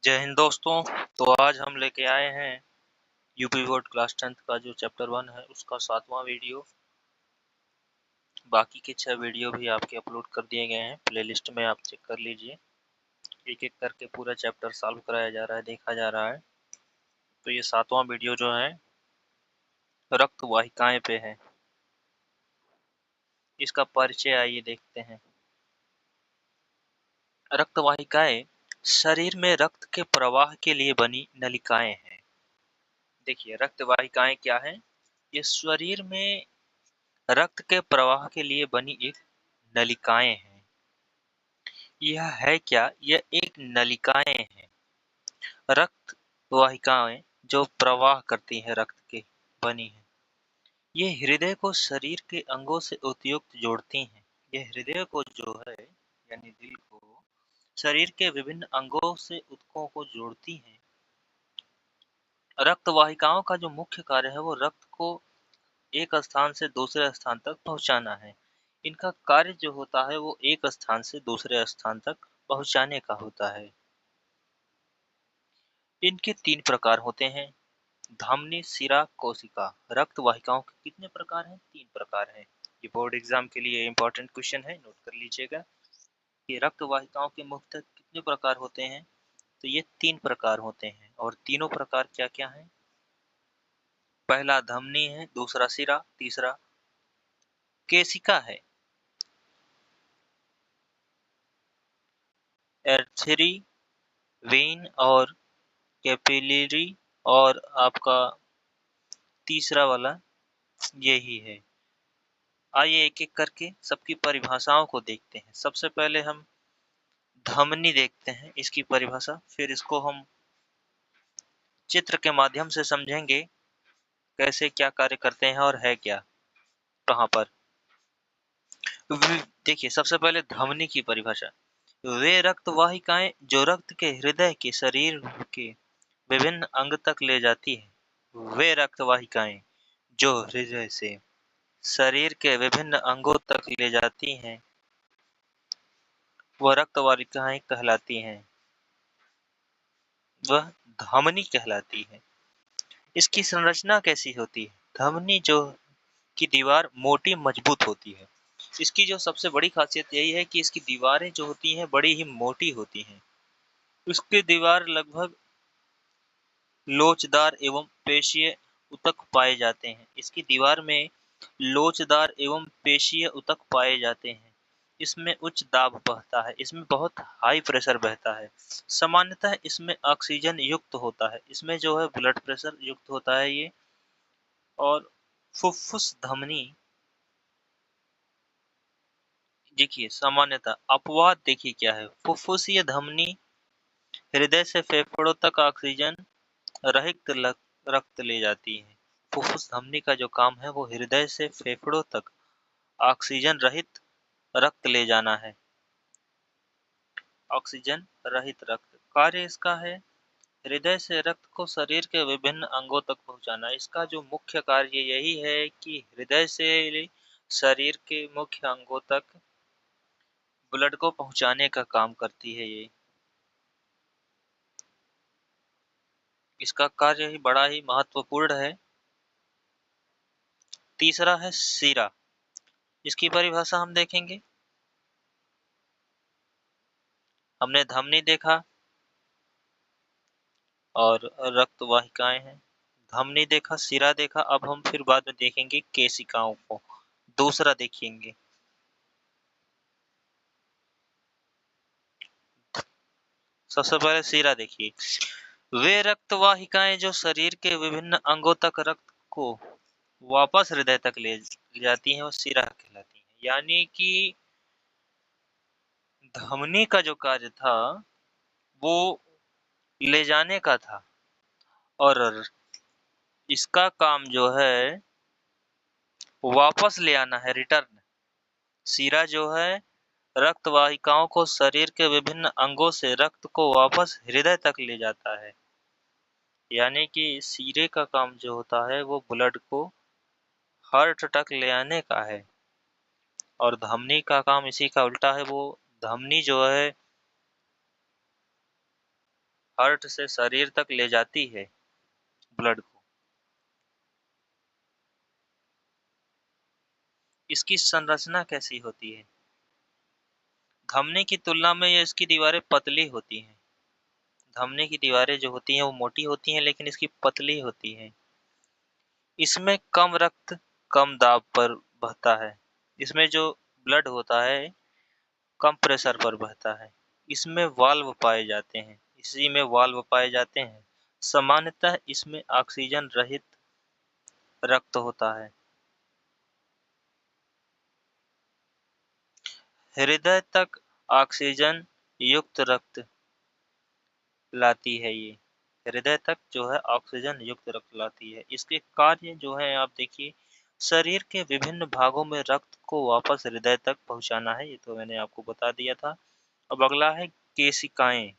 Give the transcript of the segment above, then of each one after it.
जय हिंद दोस्तों। तो आज हम लेके आए हैं यूपी बोर्ड क्लास 10th का जो चैप्टर 1 है उसका 7वां वीडियो। बाकी के 6 वीडियो भी आपके अपलोड कर दिए गए हैं प्लेलिस्ट में, आप चेक कर लीजिए। एक एक करके पूरा चैप्टर सॉल्व कराया जा रहा है, देखा जा रहा है। तो ये 7वां वीडियो जो है रक्त वाहिकाएं पे है। इसका परिचय आइए देखते हैं। रक्त वाहिकाएं शरीर में रक्त के प्रवाह के लिए बनी नलिकाएं हैं। देखिए, रक्त वाहिकाएं क्या है? ये शरीर में रक्त के प्रवाह के लिए बनी एक नलिकाएं हैं। यह है क्या? यह एक नलिकाएं हैं, रक्त वाहिकाएं जो प्रवाह करती हैं, रक्त के बनी है। ये हृदय को शरीर के अंगों से उपयुक्त जोड़ती हैं। ये हृदय को जो है यानी दिल को शरीर के विभिन्न अंगों से ऊतकों को जोड़ती हैं। रक्त वाहिकाओं का जो मुख्य कार्य है वो रक्त को एक स्थान से दूसरे स्थान तक पहुंचाना है। इनका कार्य जो होता है वो एक स्थान से दूसरे स्थान तक पहुंचाने का होता है। इनके 3 प्रकार होते हैं: धमनी, शिरा, कोशिका। रक्त वाहिकाओं के कितने प्रकार हैं? 3 प्रकार हैं। ये बोर्ड एग्जाम के लिए इंपॉर्टेंट क्वेश्चन है, नोट कर लीजिएगा कि रक्त वाहिकाओं के मुख्यतः कितने प्रकार होते हैं। तो ये 3 प्रकार होते हैं। और तीनों प्रकार क्या क्या हैं? पहला धमनी है, दूसरा शिरा, तीसरा केशिका है। एर्थरी, वेन और कैपिलरी, और आपका तीसरा वाला यही है। आइए एक एक करके सबकी परिभाषाओं को देखते हैं। सबसे पहले हम धमनी देखते हैं, इसकी परिभाषा, फिर इसको हम चित्र के माध्यम से समझेंगे कैसे क्या कार्य करते हैं और है क्या, कहाँ पर। देखिए, सबसे पहले धमनी की परिभाषा। वे रक्त वाहिकाएं जो रक्त के हृदय के शरीर के विभिन्न अंग तक ले जाती है। वे रक्त वाहिकाएं जो हृदय से शरीर के विभिन्न अंगों तक ले जाती हैं वह रक्त वाहिकाएं कहलाती हैं, वह धमनी कहलाती है। इसकी संरचना कैसी होती है? धमनी जो की दीवार मोटी मजबूत होती है। इसकी जो सबसे बड़ी खासियत यही है कि इसकी दीवारें जो होती हैं बड़ी ही मोटी होती हैं। इसकी दीवार लगभग लोचदार एवं पेशीय ऊतक पाए जाते हैं। इसकी दीवार में लोचदार एवं पेशीय ऊतक पाए जाते हैं। इसमें उच्च दाब बहता है, इसमें बहुत हाई प्रेशर बहता है। सामान्यतः इसमें ऑक्सीजन युक्त होता है, इसमें जो है ब्लड प्रेशर युक्त होता है ये। और फुफ्फुस धमनी, देखिए सामान्यतः अपवाद देखिए क्या है। फुफ्फुसीय धमनी हृदय से फेफड़ों तक ऑक्सीजन रहित रक्त ले जाती है। फुफ्फुस धमनी का जो काम है वो हृदय से फेफड़ों तक ऑक्सीजन रहित रक्त ले जाना है। ऑक्सीजन रहित रक्त कार्य इसका है हृदय से रक्त को शरीर के विभिन्न अंगों तक पहुंचाना। इसका जो मुख्य कार्य यही है कि हृदय से शरीर के मुख्य अंगों तक ब्लड को पहुंचाने का काम करती है ये। इसका कार्य ही बड़ा ही महत्वपूर्ण है। तीसरा है शिरा। इसकी परिभाषा हम देखेंगे। हमने धमनी देखा और रक्त वाहिकाएं हैं। धमनी देखा, शिरा देखा, अब हम फिर बाद में देखेंगे केशिकाओं को। दूसरा देखेंगे, सबसे पहले शिरा देखिए। वे रक्त वाहिकाएं जो शरीर के विभिन्न अंगों तक रक्त को वापस हृदय तक ले जाती हैं वो शिरा कहलाती हैं। यानी कि धमनी का जो कार्य था वो ले जाने का था और इसका काम जो है वापस ले आना है, रिटर्न। शिरा जो है रक्त वाहिकाओं को शरीर के विभिन्न अंगों से रक्त को वापस हृदय तक ले जाता है। यानी कि शिरे का काम जो होता है वो ब्लड को हार्ट तक ले आने का है। और धमनी का काम इसी का उल्टा है, वो धमनी जो है हार्ट से शरीर तक ले जाती है ब्लड को। इसकी संरचना कैसी होती है? धमनी की तुलना में ये इसकी दीवारें पतली होती हैं। धमनी की दीवारें जो होती हैं वो मोटी होती हैं, लेकिन इसकी पतली होती हैं। इसमें कम रक्त कम दाब पर बहता है। इसमें जो ब्लड होता है कम प्रेशर पर बहता है। इसमें वाल्व पाए जाते हैं, इसी में वाल्व पाए जाते हैं। सामान्यतः इसमें ऑक्सीजन रहित रक्त होता है। हृदय तक ऑक्सीजन युक्त रक्त लाती है ये। हृदय तक जो है ऑक्सीजन युक्त रक्त लाती है। इसके कार्य जो है आप देखिए, शरीर के विभिन्न भागों में रक्त को वापस हृदय तक पहुंचाना है, ये तो मैंने आपको बता दिया था। अब अगला है केशिकाएं।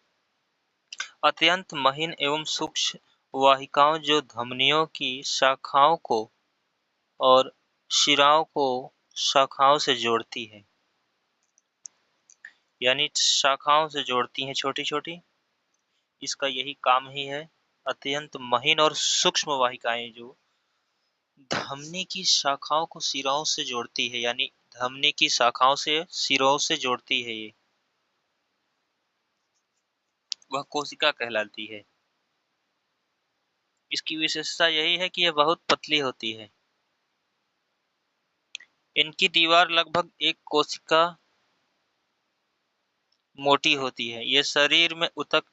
अत्यंत महीन एवं सूक्ष्म वाहिकाओं जो धमनियों की शाखाओं को और शिराओं को शाखाओं से जोड़ती है, यानी शाखाओं से जोड़ती हैं छोटी छोटी। इसका यही काम ही है। अत्यंत महीन और सूक्ष्म वाहिकाएं जो धमनी की शाखाओं को सिराओं से जोड़ती है, यानी धमनी की शाखाओं से सिरों से जोड़ती है, ये वह कोशिका कहलाती है। इसकी विशेषता यही है कि यह बहुत पतली होती है। इनकी दीवार लगभग एक कोशिका मोटी होती है। ये शरीर में ऊतक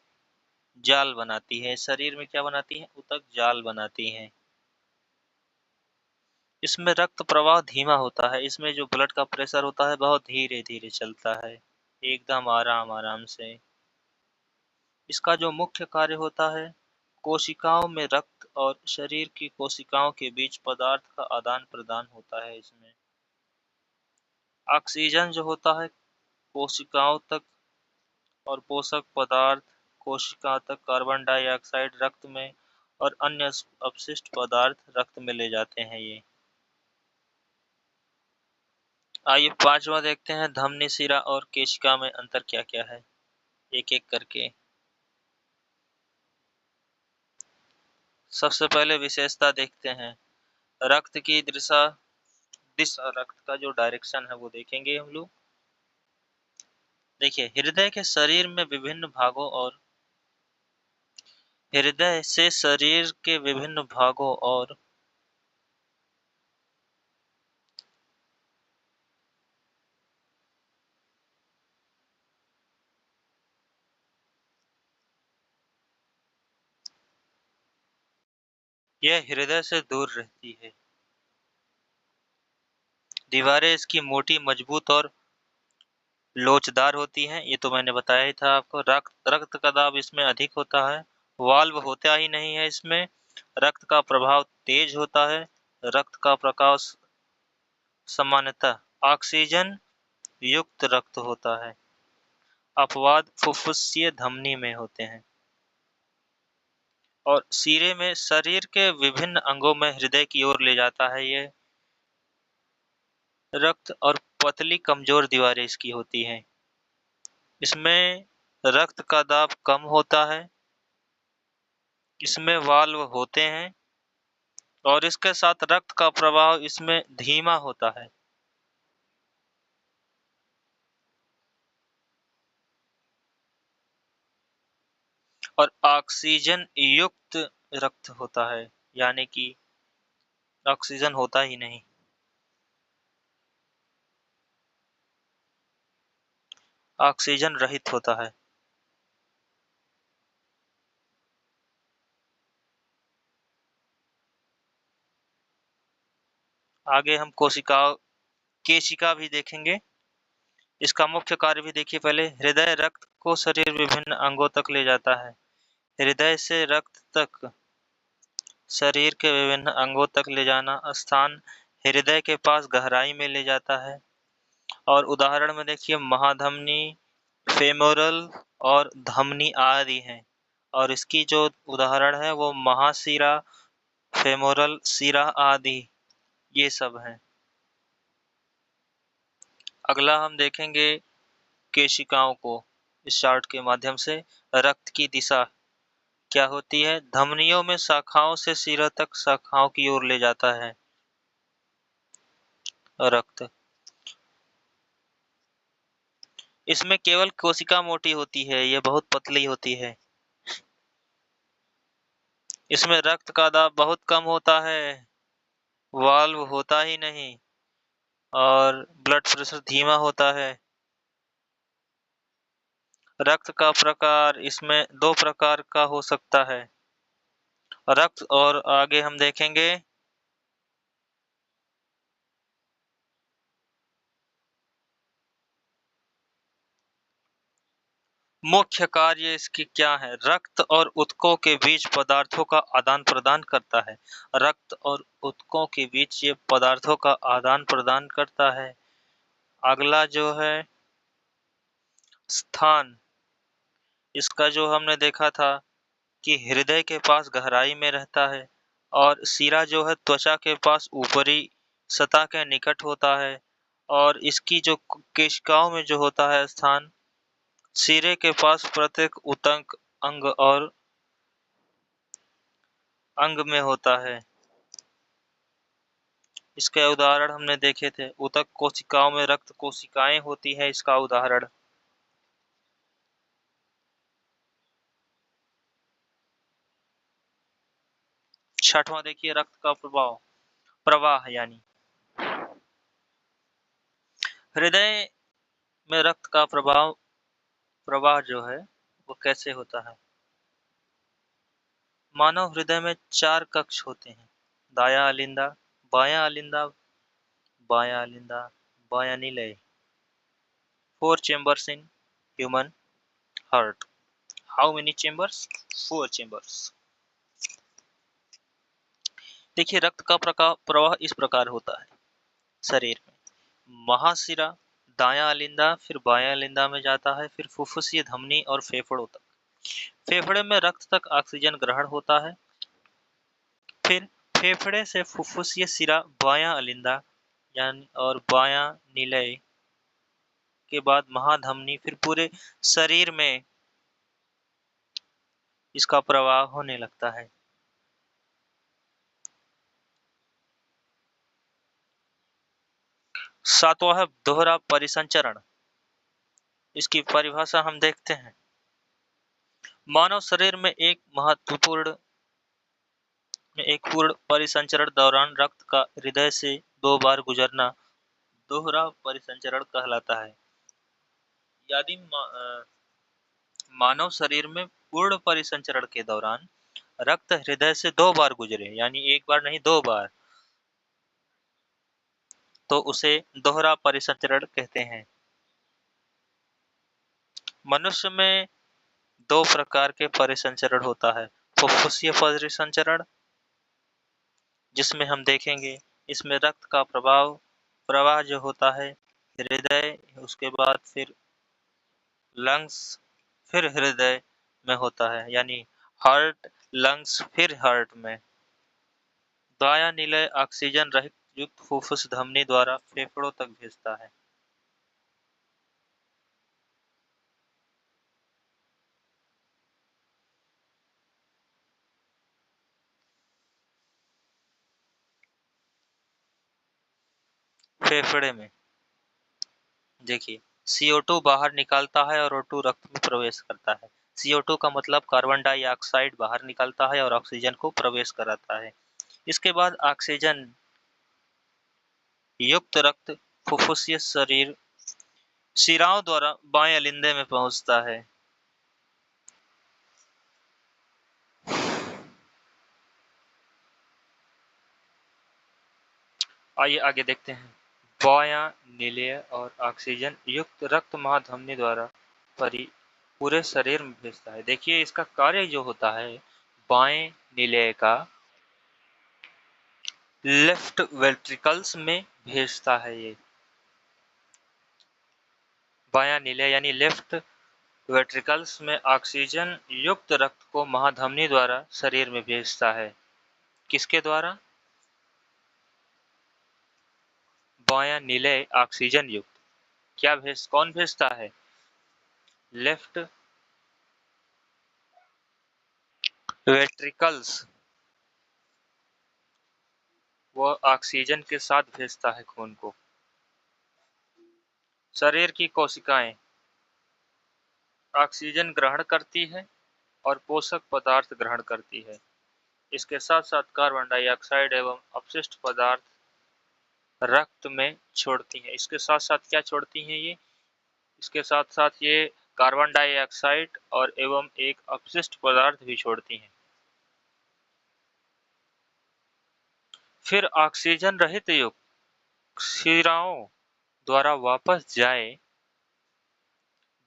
जाल बनाती है। शरीर में क्या बनाती है? ऊतक जाल बनाती हैं। इसमें रक्त प्रवाह धीमा होता है। इसमें जो ब्लड का प्रेशर होता है बहुत धीरे धीरे चलता है, एकदम आराम आराम से। इसका जो मुख्य कार्य होता है, कोशिकाओं में रक्त और शरीर की कोशिकाओं के बीच पदार्थ का आदान प्रदान होता है। इसमें ऑक्सीजन जो होता है कोशिकाओं तक और पोषक पदार्थ कोशिका तक, कार्बन डाइऑक्साइड रक्त में और अन्य अपशिष्ट पदार्थ रक्त में ले जाते हैं ये। आइए पांचवा देखते हैं, धमनी, शिरा और केशिका में अंतर क्या क्या है, एक एक करके। सबसे पहले विशेषता देखते हैं। रक्त की दिशा, दिशा रक्त का जो डायरेक्शन है वो देखेंगे हम लोग। देखिए, हृदय के शरीर में विभिन्न भागों और हृदय से शरीर के विभिन्न भागों और यह हृदय से दूर रहती है। दीवारें इसकी मोटी, मजबूत और लोचदार होती हैं, ये तो मैंने बताया ही था आपको। रक्त का दाब इसमें अधिक होता है। वाल्व होता ही नहीं है इसमें। रक्त का प्रभाव तेज होता है। रक्त का प्रकाश सामान्यतः ऑक्सीजन युक्त रक्त होता है। अपवाद फुफ्फुसीय धमनी में होते हैं। और सिरे में शरीर के विभिन्न अंगों में हृदय की ओर ले जाता है ये रक्त। और पतली कमजोर दीवारें इसकी होती हैं। इसमें रक्त का दाब कम होता है। इसमें वाल्व होते हैं और इसके साथ रक्त का प्रवाह इसमें धीमा होता है। और ऑक्सीजन युक्त रक्त होता है, यानी कि ऑक्सीजन होता ही नहीं। ऑक्सीजन रहित होता है। आगे हम कोशिका, केशिका भी देखेंगे। इसका मुख्य कार्य भी देखिए पहले। हृदय रक्त को शरीर विभिन्न अंगों तक ले जाता है। हृदय से रक्त तक शरीर के विभिन्न अंगों तक ले जाना स्थान हृदय के पास गहराई में ले जाता है। और उदाहरण में देखिए, महाधमनी, फेमोरल और धमनी आदि हैं। और इसकी जो उदाहरण है वो महाशिरा, फेमोरल शिरा आदि ये सब हैं। अगला हम देखेंगे केशिकाओं को इस चार्ट के माध्यम से। रक्त की दिशा, क्या होती है? धमनियों में शाखाओं से सिरा तक शाखाओं की ओर ले जाता है रक्त। इसमें केवल कोशिका मोटी होती है, ये बहुत पतली होती है। इसमें रक्त का दाब बहुत कम होता है, वाल्व होता ही नहीं, और ब्लड प्रेशर धीमा होता है। रक्त का प्रकार इसमें दो प्रकार का हो सकता है रक्त, और आगे हम देखेंगे। मुख्य कार्य इसकी क्या है? रक्त और ऊतकों के बीच पदार्थों का आदान प्रदान करता है। रक्त और ऊतकों के बीच ये पदार्थों का आदान प्रदान करता है। अगला जो है स्थान, इसका जो हमने देखा था कि हृदय के पास गहराई में रहता है, और सिरा जो है त्वचा के पास ऊपरी सतह के निकट होता है, और इसकी जो केशिकाओं में जो होता है स्थान, सिरे के पास प्रत्येक ऊतक अंग और अंग में होता है। इसके उदाहरण हमने देखे थे। ऊतक कोशिकाओं में रक्त कोशिकाएं होती है, इसका उदाहरण। छठवां देखिए, रक्त का प्रवाह यानी हृदय में रक्त का प्रवाह जो है वो कैसे होता है? मानव हृदय में 4 कक्ष होते हैं: दायां अलिंदा, बायां अलिंदा, बायां अलिंदा, बायां निलय। 4 chambers in human heart. How many chambers? 4 chambers. देखिए, रक्त का प्रवाह इस प्रकार होता है शरीर में। महाशिरा दायां अलिंदा, फिर बायां अलिंदा में जाता है, फिर फुफ्फुसीय धमनी और फेफड़ों तक। फेफड़े में रक्त तक ऑक्सीजन ग्रहण होता है, फिर फेफड़े से फुफ्फुसीय सिरा बायां अलिंदा यानी और बायां निलय के बाद महाधमनी, फिर पूरे शरीर में इसका प्रवाह होने लगता है। सातवां है दोहरा परिसंचरण। इसकी परिभाषा हम देखते हैं। मानव शरीर में एक पूर्ण परिसंचरण दौरान रक्त का हृदय से 2 बार गुजरना दोहरा परिसंचरण कहलाता है। यदि मानव शरीर में पूर्ण परिसंचरण के दौरान रक्त हृदय से 2 बार गुजरे, यानी एक बार नहीं 2 बार, तो उसे दोहरा परिसंचरण कहते हैं। मनुष्य में 2 प्रकार के परिसंचरण होता है: फुफ्फुसीय परिसंचरण, जिसमें हम देखेंगे इसमें रक्त का प्रवाह जो होता है हृदय, उसके बाद फिर लंग्स, फिर हृदय में होता है, यानी हार्ट, लंग्स, फिर हार्ट में। दायां निलय ऑक्सीजन रहित युक्त फुफ्फुस धमनी द्वारा फेफड़ों तक भेजता है। फेफड़े में देखिए, CO2 बाहर निकालता है और O2 रक्त में प्रवेश करता है। CO2 का मतलब कार्बन डाइऑक्साइड बाहर निकालता है और ऑक्सीजन को प्रवेश कराता है। इसके बाद ऑक्सीजन युक्त रक्त फुफ्फुसीय शिराओं द्वारा बाएं अलिंदे में पहुंचता है। आइए आगे देखते हैं। बायां निलय और ऑक्सीजन युक्त रक्त महाधमनी द्वारा पूरे शरीर में भेजता है। देखिए, इसका कार्य जो होता है, बाएं निलय का लेफ्ट वेंट्रिकल्स में भेजता है। ये बायां निलय यानी लेफ्ट वेंट्रिकल्स में ऑक्सीजन युक्त रक्त को महाधमनी द्वारा शरीर में भेजता है। किसके द्वारा? बायां निलय ऑक्सीजन युक्त। कौन भेजता है? लेफ्ट वेंट्रिकल्स वो ऑक्सीजन के साथ भेजता है खून को। शरीर की कोशिकाएं ऑक्सीजन ग्रहण करती है और पोषक पदार्थ ग्रहण करती है। इसके साथ साथ कार्बन डाइऑक्साइड एवं अपशिष्ट पदार्थ रक्त में छोड़ती हैं। इसके साथ साथ क्या छोड़ती हैं ये? इसके साथ साथ ये कार्बन डाइऑक्साइड और एवं एक अपशिष्ट पदार्थ भी छोड़ती हैं। फिर ऑक्सीजन रहित युक्त शिराओं द्वारा वापस जाए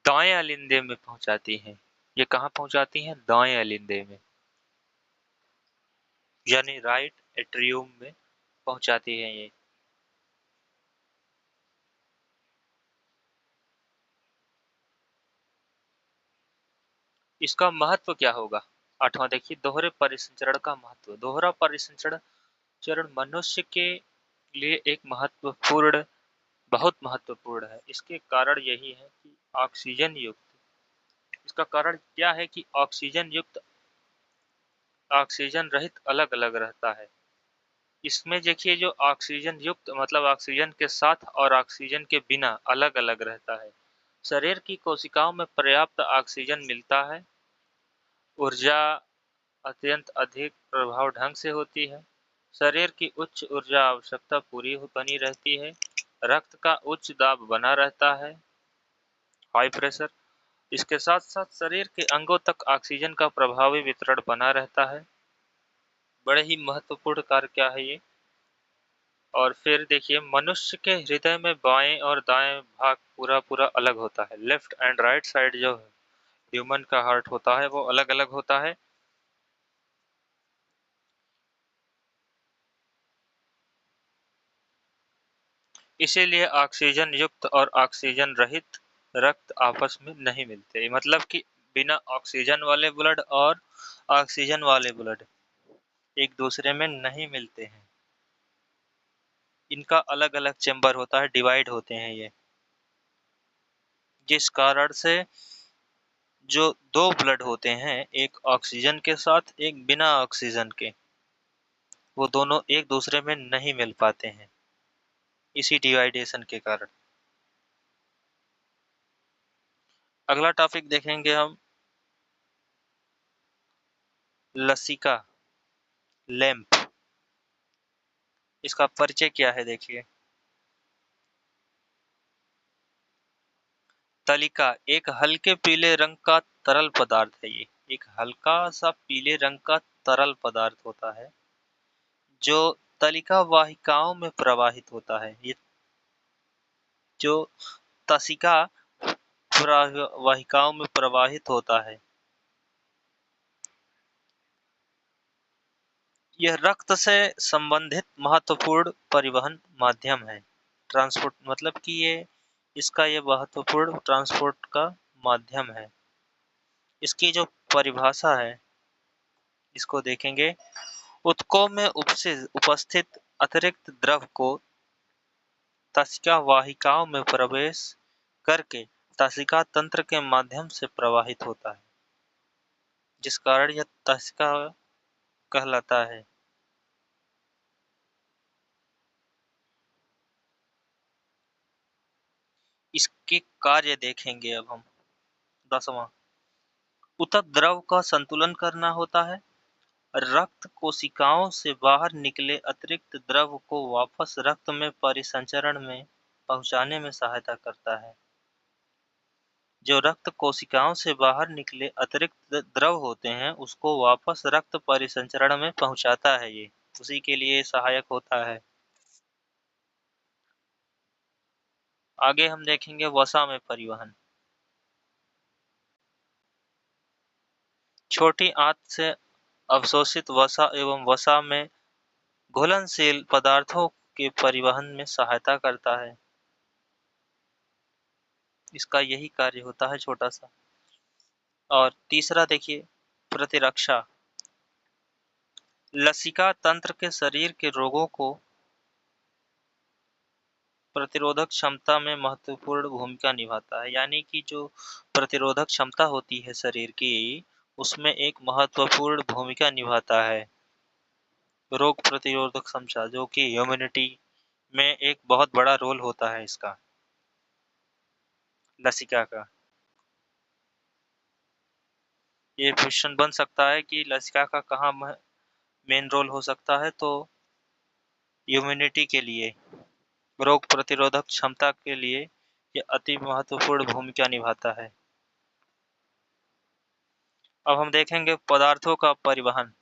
दाएं अलिंदे में पहुंचाती हैं। ये कहाँ पहुंचाती हैं? दाएं अलिंदे में, यानी राइट एट्रियम में पहुंचाती हैं ये। इसका महत्व क्या होगा? आठवां देखिए, दोहरे परिसंचरण का महत्व। दोहरा परिसंचरण चरण मनुष्य के लिए एक महत्वपूर्ण, बहुत महत्वपूर्ण है। इसके कारण यही है कि ऑक्सीजन युक्त, इसका कारण क्या है कि ऑक्सीजन युक्त ऑक्सीजन रहित अलग अलग रहता है। इसमें देखिए, जो ऑक्सीजन युक्त मतलब ऑक्सीजन के साथ और ऑक्सीजन के बिना अलग अलग रहता है। शरीर की कोशिकाओं में पर्याप्त ऑक्सीजन मिलता है। ऊर्जा अत्यंत अधिक प्रभाव ढंग से होती है। शरीर की उच्च ऊर्जा आवश्यकता पूरी बनी रहती है। रक्त का उच्च दाब बना रहता है, हाई प्रेशर। इसके साथ साथ शरीर के अंगों तक ऑक्सीजन का प्रभावी वितरण बना रहता है। बड़े ही महत्वपूर्ण कार्य क्या है ये। और फिर देखिए, मनुष्य के हृदय में बाएं और दाएं भाग पूरा पूरा अलग होता है। लेफ्ट एंड राइट साइड जो ह्यूमन का हार्ट होता है वो अलग अलग होता है। इसीलिए ऑक्सीजन युक्त और ऑक्सीजन रहित रक्त आपस में नहीं मिलते। मतलब कि बिना ऑक्सीजन वाले ब्लड और ऑक्सीजन वाले ब्लड एक दूसरे में नहीं मिलते हैं। इनका अलग अलग चेंबर होता है, डिवाइड होते हैं ये, जिस कारण से जो दो ब्लड होते हैं, एक ऑक्सीजन के साथ एक बिना ऑक्सीजन के, वो दोनों एक दूसरे में नहीं मिल पाते हैं, इसी डिवाइडेशन के कारण। अगला टॉपिक देखेंगे हम, लसिका, लैंप। इसका परिचय क्या है देखिए। तलिका एक हल्के पीले रंग का तरल पदार्थ है। ये एक हल्का सा पीले रंग का तरल पदार्थ होता है जो तलिका वाहिकाओं में प्रवाहित होता है। ये जो तसिका वाहिकाओं में प्रवाहित होता है, यह रक्त से संबंधित महत्वपूर्ण परिवहन माध्यम है। ट्रांसपोर्ट मतलब कि ये इसका ये महत्वपूर्ण ट्रांसपोर्ट का माध्यम है। इसकी जो परिभाषा है, इसको देखेंगे। ऊतकों में उपस्थित अतिरिक्त द्रव को तसिका वाहिकाओं में प्रवेश करके तसिका तंत्र के माध्यम से प्रवाहित होता है, जिस कारण यह तसिका कहलाता है। इसके कार्य देखेंगे अब हम। 10वां, ऊतक द्रव का संतुलन करना होता है। रक्त कोशिकाओं से बाहर निकले अतिरिक्त द्रव को वापस रक्त में परिसंचरण में पहुंचाने में सहायता करता है। जो रक्त कोशिकाओं से बाहर निकले अतिरिक्त द्रव होते हैं, उसको वापस रक्त परिसंचरण में पहुंचाता है। ये उसी के लिए सहायक होता है। आगे हम देखेंगे वसा में परिवहन। छोटी आंत से अवशोषित वसा एवं वसा में घुलनशील पदार्थों के परिवहन में सहायता करता है। इसका यही कार्य होता है, छोटा सा। और तीसरा देखिए, प्रतिरक्षा। लसिका तंत्र के शरीर के रोगों को प्रतिरोधक क्षमता में महत्वपूर्ण भूमिका निभाता है। यानी कि जो प्रतिरोधक क्षमता होती है शरीर की, उसमें एक महत्वपूर्ण भूमिका निभाता है। रोग प्रतिरोधक क्षमता, जो कि इम्यूनिटी में एक बहुत बड़ा रोल होता है इसका, लसिका का। ये क्वेश्चन बन सकता है कि लसिका का कहाँ मेन रोल हो सकता है, तो इम्यूनिटी के लिए, रोग प्रतिरोधक क्षमता के लिए ये अति महत्वपूर्ण भूमिका निभाता है। अब हम देखेंगे पदार्थों का परिवहन।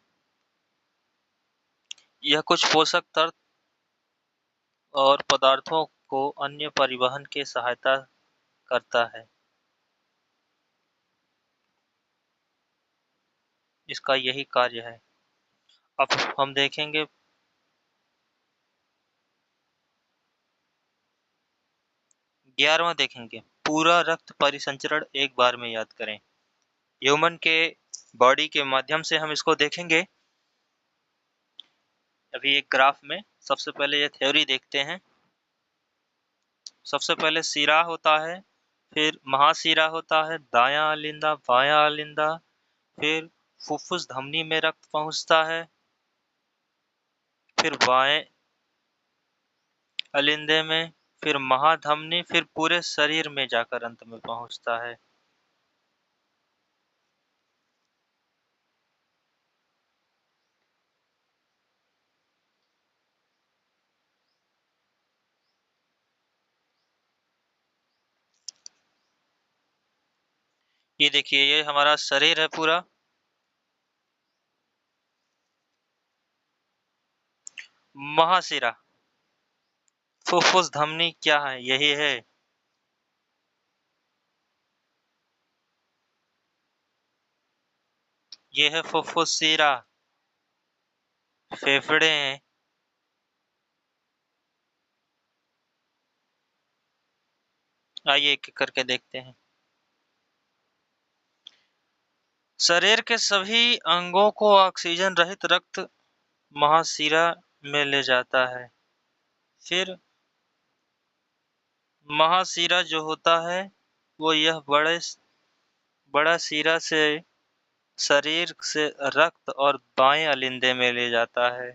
यह कुछ पोषक तत्व और पदार्थों को अन्य परिवहन की सहायता करता है। इसका यही कार्य है। अब हम देखेंगे 11वां देखेंगे, पूरा रक्त परिसंचरण एक बार में याद करें। ह्यूमन के बॉडी के माध्यम से हम इसको देखेंगे। अभी एक ग्राफ में सबसे पहले ये थ्योरी देखते हैं। सबसे पहले सिरा होता है, फिर महासिरा होता है, दायां अलिंदा, बायां अलिंदा, फिर फुफ्फुस धमनी में रक्त पहुंचता है, फिर बाएं अलिंदे में, फिर महाधमनी, फिर पूरे शरीर में जाकर अंत में पहुंचता है। ये देखिए, ये हमारा शरीर है पूरा। महाशिरा, फुफ्फुस धमनी क्या है? यही है। ये है फुफ्फुस शिरा, फेफड़े हैं। आइए एक एक करके देखते हैं। शरीर के सभी अंगों को ऑक्सीजन रहित रक्त महाशिरा में ले जाता है। फिर महाशिरा जो होता है वो यह बड़ा शिरा से शरीर से रक्त और बाएं अलिंदे में ले जाता है।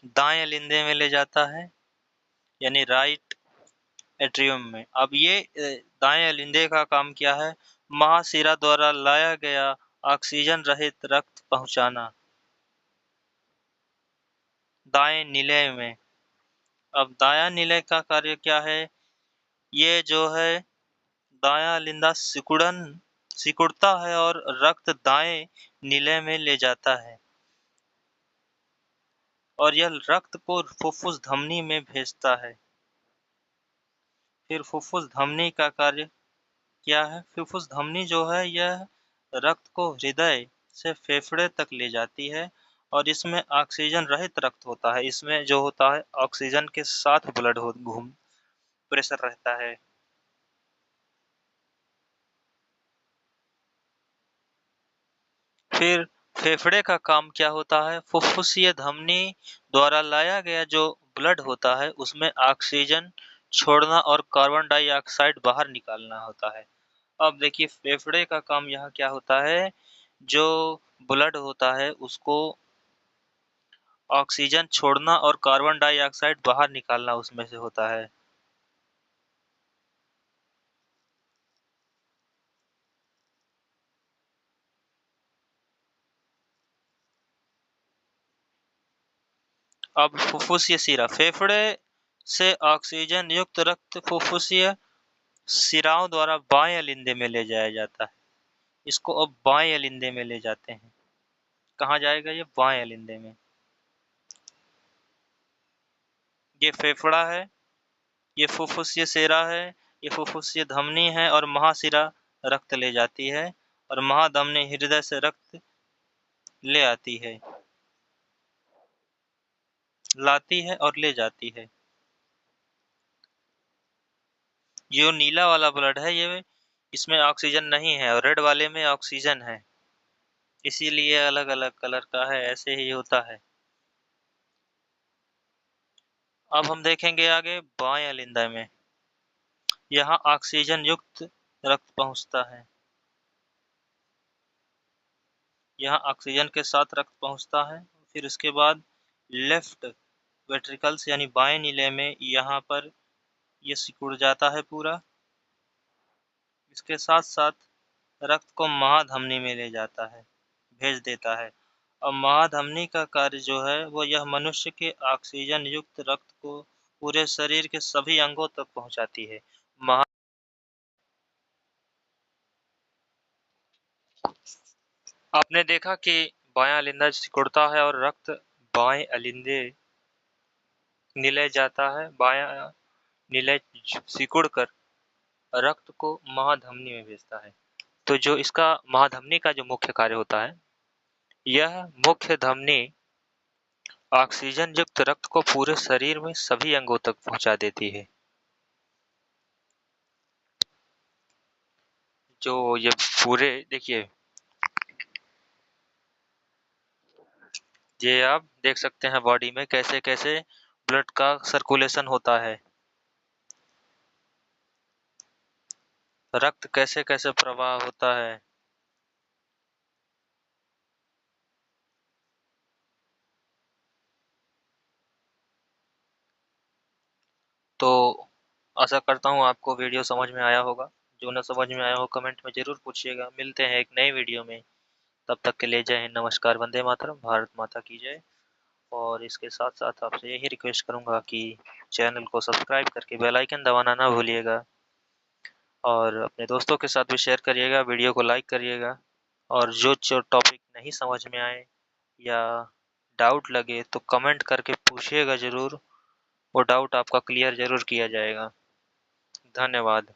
दाएं अलिंदे में ले जाता है, यानी राइट एट्रियम में। अब ये दाएं अलिंदे का काम क्या है? महाशिरा द्वारा लाया गया ऑक्सीजन रहित रक्त पहुंचाना दाएं निलय में। अब दायां निलय का कार्य क्या है? ये जो है दायां अलिंदा सिकुड़ता है और रक्त दाएं निलय में ले जाता है, और यह रक्त को फुफ्फुस धमनी में भेजता है। फिर फुफ्फुस धमनी का कार्य क्या है? फुफ्फुस धमनी जो है यह रक्त को हृदय से फेफड़े तक ले जाती है, और इसमें ऑक्सीजन रहित रक्त होता है। इसमें जो होता है ऑक्सीजन के साथ ब्लड हो घूम प्रेशर रहता है। फिर फेफड़े का काम क्या होता है? फुफ्फुसीय धमनी द्वारा लाया गया जो ब्लड होता है उसमें ऑक्सीजन छोड़ना और कार्बन डाइऑक्साइड बाहर निकालना होता है। अब देखिए फेफड़े का काम यहाँ क्या होता है? जो ब्लड होता है उसको ऑक्सीजन छोड़ना और कार्बन डाइऑक्साइड बाहर निकालना उसमें से होता है। अब फुफ्फुसीय शिरा, फेफड़े से ऑक्सीजन युक्त रक्त फुफ्फुसीय शिराओं द्वारा बाएं अलिंदे में ले जाया जाता है। इसको अब बाएं अलिंदे में ले जाते हैं। कहाँ जाएगा ये? बाएं अलिंदे में। ये फेफड़ा है, ये फुफ्फुसीय शिरा है, ये फुफ्फुसीय धमनी है, और महाशिरा रक्त ले जाती है, और महाधमनी हृदय से रक्त ले आती है, लाती है और ले जाती है। जो नीला वाला ब्लड है ये, इसमें ऑक्सीजन नहीं है, और रेड वाले में ऑक्सीजन है, इसीलिए अलग अलग कलर का है, ऐसे ही होता है। अब हम देखेंगे आगे बाएं अलिंदा में। यहाँ ऑक्सीजन युक्त रक्त पहुंचता है, यहाँ ऑक्सीजन के साथ रक्त पहुंचता है। फिर उसके बाद लेफ्ट वेंट्रिकल्स यानी बाएं नीले में यहाँ पर ये सिकुड़ जाता है पूरा। इसके साथ साथ रक्त को महाधमनी में ले जाता है, भेज देता है। अब महाधमनी का कार्य जो है वो यह मनुष्य के ऑक्सीजन युक्त रक्त को पूरे शरीर के सभी अंगों तक पहुंचाती है। महा आपने देखा कि बायां अलिंदा सिकुड़ता है और रक्त बाएं अलिंदे नीले जाता है। बायां नीले सिकुड़ कर रक्त को महाधमनी में भेजता है। तो जो इसका महाधमनी का जो मुख्य कार्य होता है, यह मुख्य धमनी ऑक्सीजन युक्त रक्त को पूरे शरीर में सभी अंगों तक पहुंचा देती है। जो ये पूरे देखिए, ये आप देख सकते हैं बॉडी में कैसे कैसे ब्लड का सर्कुलेशन होता है, रक्त कैसे कैसे प्रवाह होता है। तो आशा करता हूँ आपको वीडियो समझ में आया होगा। जो ना समझ में आया हो कमेंट में जरूर पूछिएगा। मिलते हैं एक नई वीडियो में, तब तक के लिए जय हिंद, नमस्कार, वंदे मातरम, भारत माता की जय। और इसके साथ साथ आपसे यही रिक्वेस्ट करूंगा कि चैनल को सब्सक्राइब करके बेल आइकन दबाना ना भूलिएगा, और अपने दोस्तों के साथ भी शेयर करिएगा, वीडियो को लाइक करिएगा। और जो जो टॉपिक नहीं समझ में आए या डाउट लगे तो कमेंट करके पूछिएगा ज़रूर, वो डाउट आपका क्लियर ज़रूर किया जाएगा। धन्यवाद।